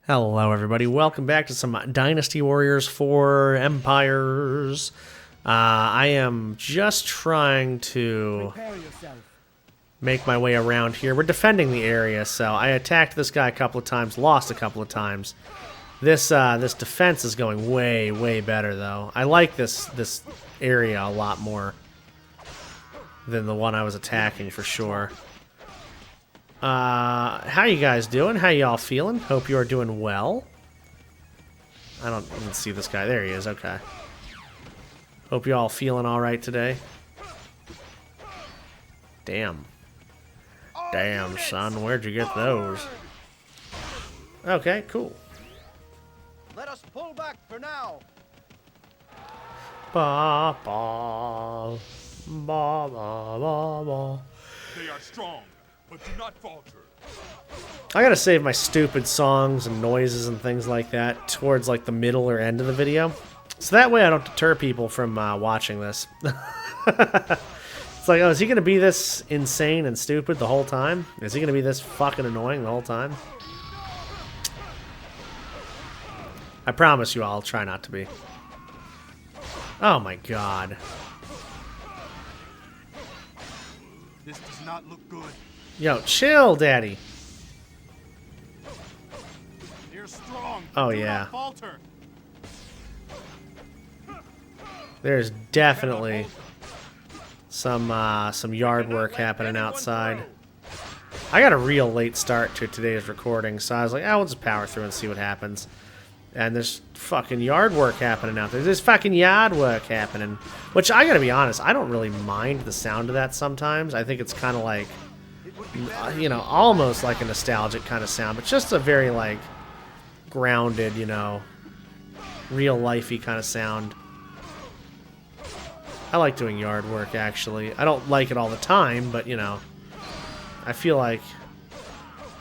Hello, everybody. Welcome back to some Dynasty Warriors for Empires. I am just trying to make my way around here. We're defending the area, so I attacked this guy a couple of times, lost a couple of times. This defense is going way, way better, though. I like this area a lot more than the one I was attacking, for sure. How you guys doing? How y'all feeling? Hope you are doing well. I don't even see this guy. There he is. Okay. Hope you all feeling all right today. Damn. Damn, son. Where'd you get those? Okay, cool. Let us pull back for now. Ba ba ba ba ba ba. They are strong, but do not falter. I gotta save my stupid songs and noises and things like that towards like the middle or end of the video, so that way I don't deter people from watching this. It's like, oh, is he gonna be this insane and stupid the whole time? Is he gonna be this fucking annoying the whole time? I promise you I'll try not to be. Oh my god. This does not look good. Yo, chill, daddy. They're strong. Oh, do yeah. Not falter. There's definitely some yard work happening outside. I got a real late start to today's recording, so I was like, we'll just power through and see what happens. And there's fucking yard work happening out there. There's fucking yard work happening. Which, I gotta be honest, I don't really mind the sound of that sometimes. I think it's kind of like, you know, almost like a nostalgic kind of sound, but just a very, like, grounded, you know, real-lifey kind of sound. I like doing yard work, actually. I don't like it all the time, but, you know, I feel like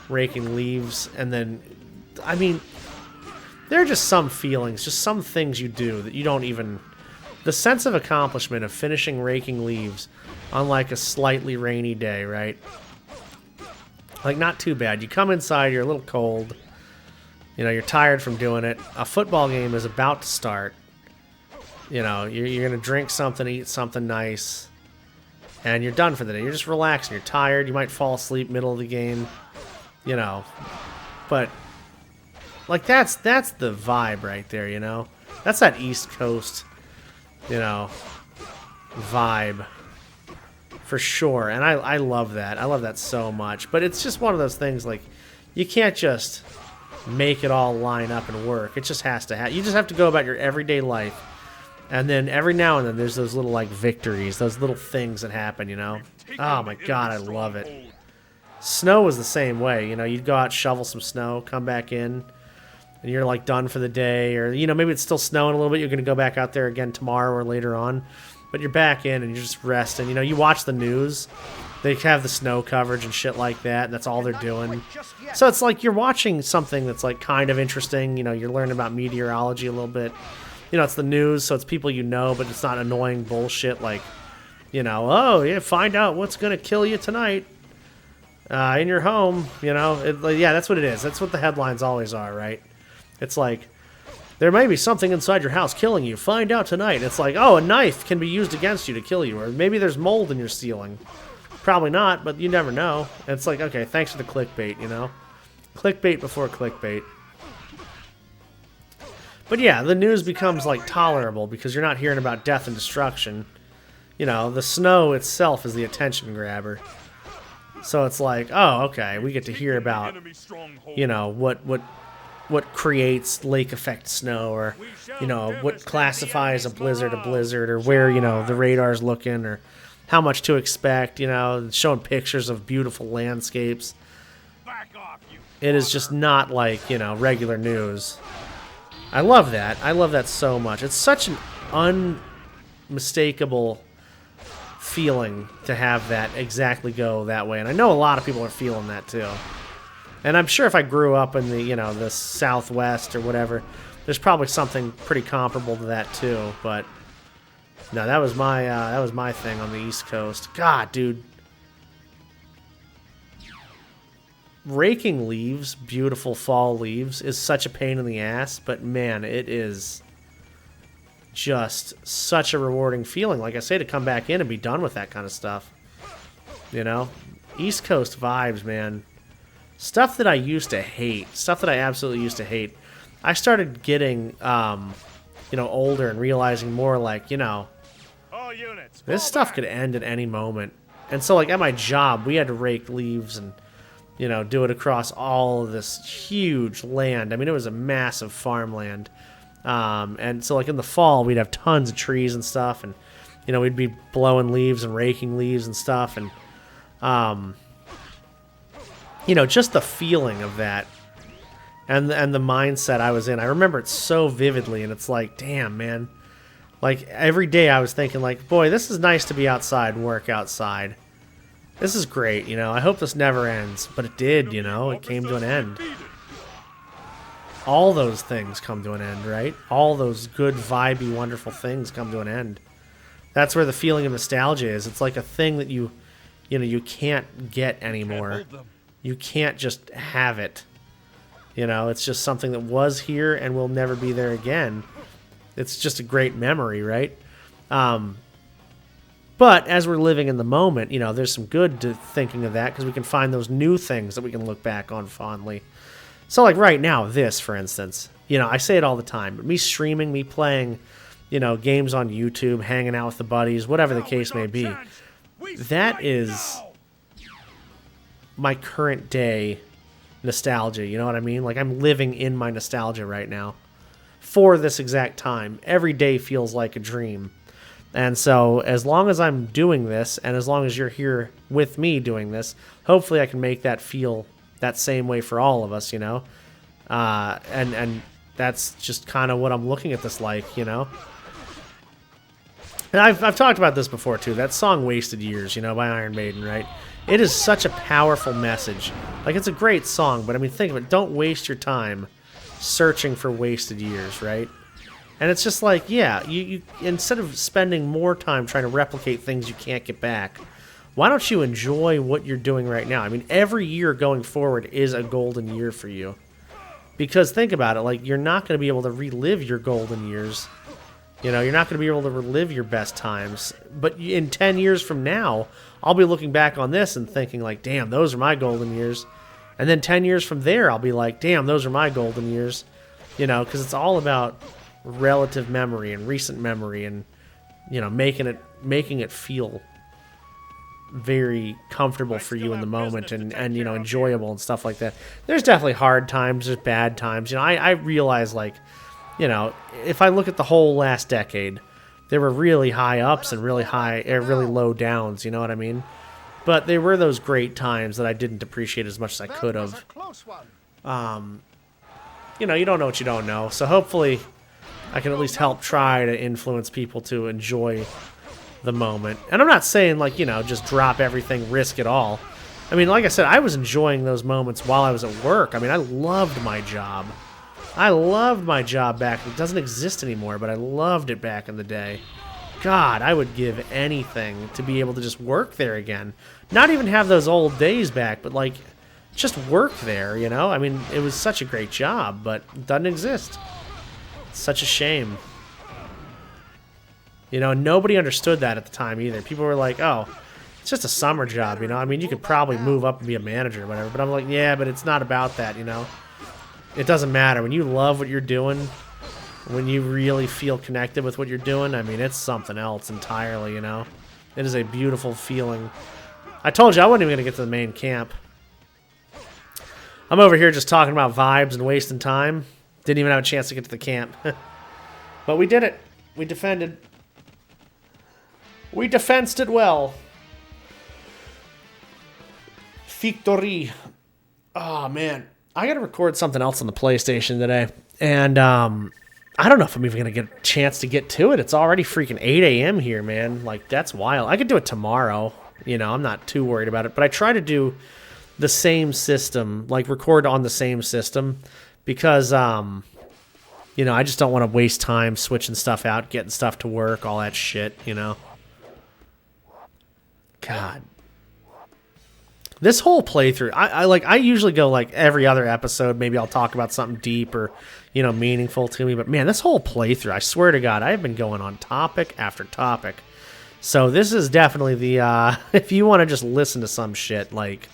raking leaves and then, I mean, there are just some feelings, just some things you do that you don't even... The sense of accomplishment of finishing raking leaves on, like, a slightly rainy day, right? Like, not too bad. You come inside, you're a little cold. You know, you're tired from doing it. A football game is about to start. You know, you're going to drink something, eat something nice, and you're done for the day. You're just relaxing. You're tired. You might fall asleep middle of the game, you know. But, like, that's the vibe right there, you know. That's that East Coast, you know, vibe. For sure. And I love that. I love that so much. But it's just one of those things, like, you can't just make it all line up and work. It just has to happen. You just have to go about your everyday life. And then every now and then there's those little, like, victories, those little things that happen, you know? Oh, my God, I love it. Snow is the same way, you know? You'd go out, shovel some snow, come back in, and you're, like, done for the day. Or, you know, maybe it's still snowing a little bit. You're going to go back out there again tomorrow or later on. But you're back in and you're just resting. You know, you watch the news. They have the snow coverage and shit like that. And that's all they're doing. So it's like you're watching something that's, like, kind of interesting. You know, you're learning about meteorology a little bit. You know, it's the news, so it's people you know, but it's not annoying bullshit like, you know, oh, yeah, find out what's going to kill you tonight in your home. You know, yeah, that's what it is. That's what the headlines always are, right? It's like, there may be something inside your house killing you. Find out tonight. It's like, oh, a knife can be used against you to kill you. Or maybe there's mold in your ceiling. Probably not, but you never know. And it's like, okay, thanks for the clickbait, you know? Clickbait before clickbait. But yeah, the news becomes, like, tolerable because you're not hearing about death and destruction. You know, the snow itself is the attention grabber. So it's like, oh, okay, we get to hear about, you know, what creates lake effect snow, or, you know, what classifies a blizzard, or where, you know, the radar's looking, or how much to expect, you know, showing pictures of beautiful landscapes. It is just not like, you know, regular news. I love that. I love that so much. It's such an unmistakable feeling to have that exactly go that way. And I know a lot of people are feeling that too. And I'm sure if I grew up in the, you know, the Southwest or whatever, there's probably something pretty comparable to that too. But no, that was my thing on the East Coast. God, dude. raking leaves, beautiful fall leaves, is such a pain in the ass, but man, it is just such a rewarding feeling, like I say, to come back in and be done with that kind of stuff. You know? East Coast vibes, man. Stuff that I used to hate. Stuff that I absolutely used to hate. I started getting, older and realizing more like, All units. this stuff could end at any moment. And so, like, at my job, we had to rake leaves and, do it across all of this huge land. I mean, it was a massive farmland. And so, like, in the fall, we'd have tons of trees and stuff. And, we'd be blowing leaves and raking leaves and stuff. And, just the feeling of that. And the mindset I was in. I remember it so vividly. And it's like, damn, man. Like, every day I was thinking, like, boy, this is nice to be outside and work outside. This is great, I hope this never ends. But it did, it came to an end. All those things come to an end, right? All those good, vibey, wonderful things come to an end. That's where the feeling of nostalgia is. It's like a thing that you can't get anymore. You can't just have it. It's just something that was here and will never be there again. It's just a great memory, right? But as we're living in the moment, there's some good to thinking of that because we can find those new things that we can look back on fondly. So, like right now, this, for instance, I say it all the time, but me streaming, me playing, games on YouTube, hanging out with the buddies, whatever the case may be, that is my current day nostalgia, you know what I mean? Like, I'm living in my nostalgia right now for this exact time. Every day feels like a dream. And so as long as I'm doing this, and as long as you're here with me doing this, hopefully I can make that feel that same way for all of us, And that's just kind of what I'm looking at this like, And I've talked about this before, too. That song Wasted Years, by Iron Maiden, right? It is such a powerful message. Like, it's a great song, but I mean, think of it. Don't waste your time searching for wasted years, right? And it's just like, yeah, you instead of spending more time trying to replicate things you can't get back, why don't you enjoy what you're doing right now? I mean, every year going forward is a golden year for you. Because think about it, like, you're not going to be able to relive your golden years. You're not going to be able to relive your best times. But in 10 years from now, I'll be looking back on this and thinking, like, damn, those are my golden years. And then 10 years from there, I'll be like, damn, those are my golden years. Because it's all about relative memory and recent memory and, making it feel very comfortable for you in the moment and enjoyable and stuff like that. There's definitely hard times, there's bad times. I realize, like, if I look at the whole last decade, there were really high ups and really low downs, you know what I mean? But there were those great times that I didn't appreciate as much as I could have. You don't know what you don't know. So hopefully I can at least help try to influence people to enjoy the moment. And I'm not saying, like, just drop everything, risk it all. I mean, like I said, I was enjoying those moments while I was at work. I mean, I loved my job. I loved my job back. It doesn't exist anymore, but I loved it back in the day. God, I would give anything to be able to just work there again. Not even have those old days back, but, like, just work there, I mean, it was such a great job, but it doesn't exist. It's such a shame. Nobody understood that at the time either. People were like, oh, it's just a summer job, I mean, you could probably move up and be a manager or whatever. But I'm like, yeah, but it's not about that, It doesn't matter. When you love what you're doing, when you really feel connected with what you're doing, I mean, it's something else entirely, It is a beautiful feeling. I told you I wasn't even going to get to the main camp. I'm over here just talking about vibes and wasting time. Didn't even have a chance to get to the camp. But we did it. We defended. We defensed it well. Victory. Oh, man. I got to record something else on the PlayStation today. And I don't know if I'm even going to get a chance to get to it. It's already freaking 8 a.m. here, man. Like, that's wild. I could do it tomorrow. I'm not too worried about it. But I try to do the same system, like record on the same system, because, I just don't want to waste time switching stuff out, getting stuff to work, all that shit, God. This whole playthrough, I usually go like every other episode. Maybe I'll talk about something deep or, you know, meaningful to me. But man, this whole playthrough, I swear to God, I have been going on topic after topic. So this is definitely the, if you want to just listen to some shit, like,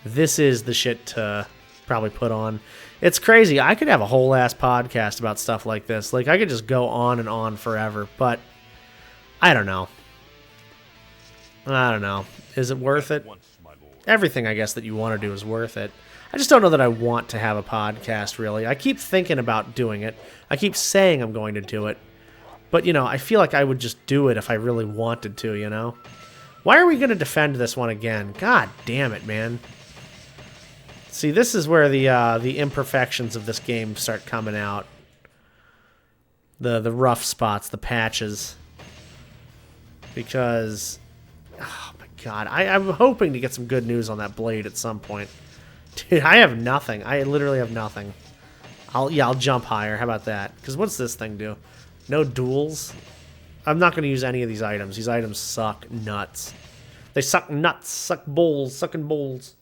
this is the shit to probably put on. It's crazy. I could have a whole ass podcast about stuff like this. Like, I could just go on and on forever. But I don't know. I don't know. Is it worth it? Everything, I guess, that you want to do is worth it. I just don't know that I want to have a podcast, really. I keep thinking about doing it. I keep saying I'm going to do it. But, you know, I feel like I would just do it if I really wanted to, you know? Why are we going to defend this one again? God damn it, man. See, this is where the imperfections of this game start coming out. The rough spots, the patches. Because... oh, God, I'm hoping to get some good news on that blade at some point. Dude, I have nothing. I literally have nothing. I'll jump higher. How about that? Because what's this thing do? No duels? I'm not going to use any of these items. These items suck nuts. They suck nuts, suck bowls, sucking bowls.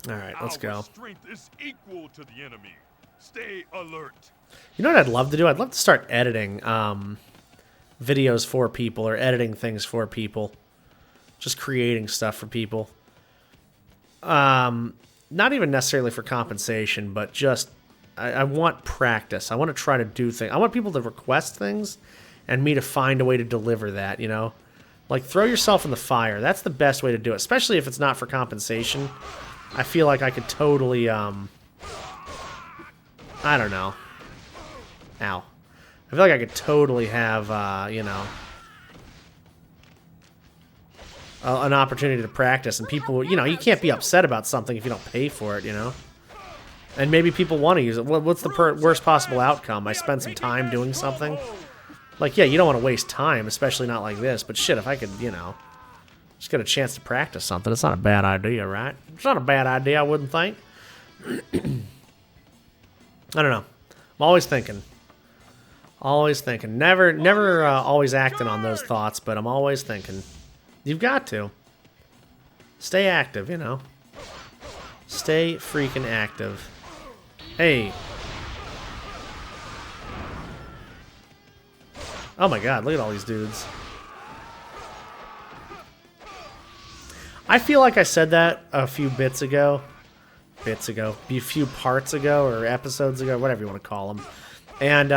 Alright, let's go. Our strength is equal to the enemy. Stay alert. You know what I'd love to do? I'd love to start editing videos for people or editing things for people. Just creating stuff for people. Not even necessarily for compensation, but just I want practice. I want to try to do things. I want people to request things and me to find a way to deliver that, you know? Like, throw yourself in the fire. That's the best way to do it, especially if it's not for compensation. I feel like I could totally, I don't know. Ow. I feel like I could totally have, you know, an opportunity to practice, and people, you know, you can't be upset about something if you don't pay for it, you know? And maybe people want to use it. What's the worst possible outcome? I spend some time doing something? Like, yeah, you don't want to waste time, especially not like this, but shit, if I could, you know, just get a chance to practice something, it's not a bad idea, right? It's not a bad idea, I wouldn't think. I don't know. I'm always thinking. Always thinking. Never always acting on those thoughts, but I'm always thinking. You've got to. Stay active, you know. Stay freaking active. Hey. Oh my god, look at all these dudes. I feel like I said that a few bits ago. A few parts ago, or episodes ago, whatever you want to call them. And,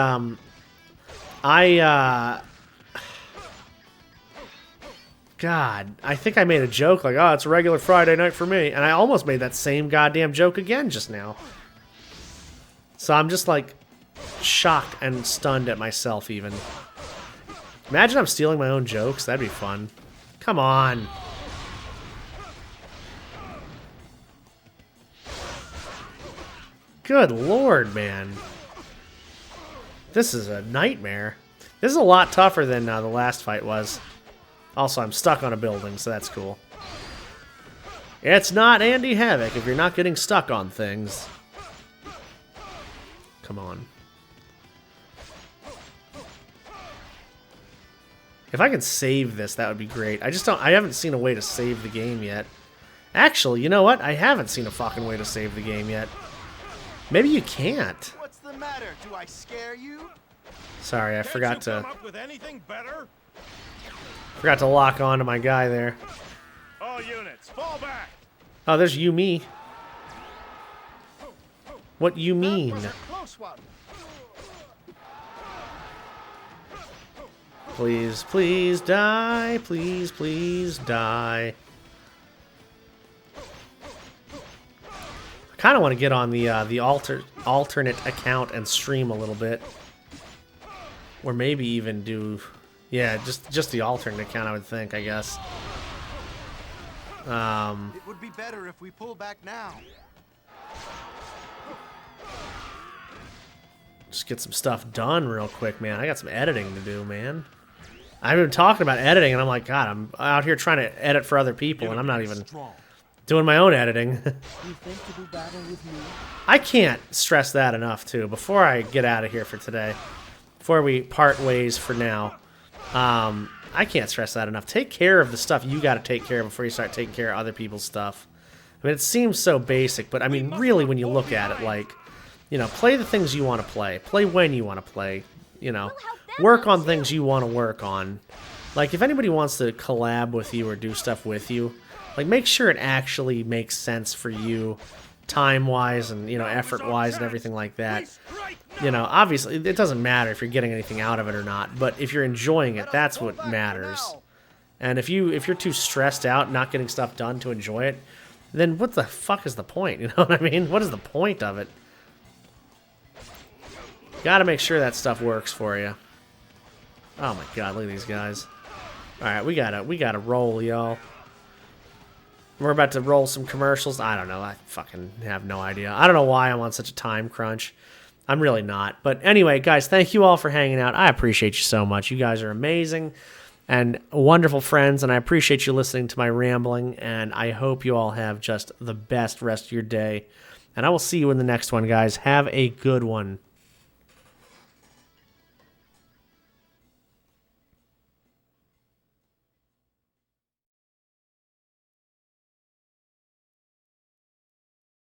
God, I think I made a joke like, oh, it's a regular Friday night for me. And I almost made that same goddamn joke again just now. So I'm just, like, shocked and stunned at myself, even. Imagine I'm stealing my own jokes. That'd be fun. Come on. Good lord, man. This is a nightmare. This is a lot tougher than the last fight was. Also, I'm stuck on a building, so that's cool. It's not Andy Havoc if you're not getting stuck on things. Come on. If I could save this, that would be great. I haven't seen a way to save the game yet. Actually, you know what? I haven't seen a fucking way to save the game yet. Maybe you can't. What's the matter? Do I scare you? Sorry, I forgot to... Come up with anything better? Forgot to lock on to my guy there. All units, fall back. Oh, there's you me. What you mean? That was a close one. Please, please die. Please, please die. I kind of want to get on the alternate account and stream a little bit, or maybe even do, yeah, just the alternate account. I would think, I guess. It would be better if we pull back now. Just get some stuff done real quick, man. I got some editing to do, man. I've been talking about editing, and I'm like, God, I'm out here trying to edit for other people, and I'm not even doing my own editing. You think to do battle with me? I can't stress that enough, too. Before I get out of here for today, before we part ways for now, I can't stress that enough. Take care of the stuff you got to take care of before you start taking care of other people's stuff. I mean, it seems so basic, but I mean, really, when you look at it, like, you know, play the things you want to play. Play when you want to play. You know, work on things you want to work on. Like, if anybody wants to collab with you or do stuff with you, like, make sure it actually makes sense for you time-wise and, you know, effort-wise and everything like that. You know, obviously, it doesn't matter if you're getting anything out of it or not, but if you're enjoying it, that's what matters. And if you're too stressed out not getting stuff done to enjoy it, then what the fuck is the point? You know what I mean? What is the point of it? Gotta make sure that stuff works for you. Oh my god, look at these guys. Alright, we gotta roll, y'all. We're about to roll some commercials. I don't know. I fucking have no idea. I don't know why I'm on such a time crunch. I'm really not. But anyway, guys, thank you all for hanging out. I appreciate you so much. You guys are amazing and wonderful friends, and I appreciate you listening to my rambling, and I hope you all have just the best rest of your day. And I will see you in the next one, guys. Have a good one.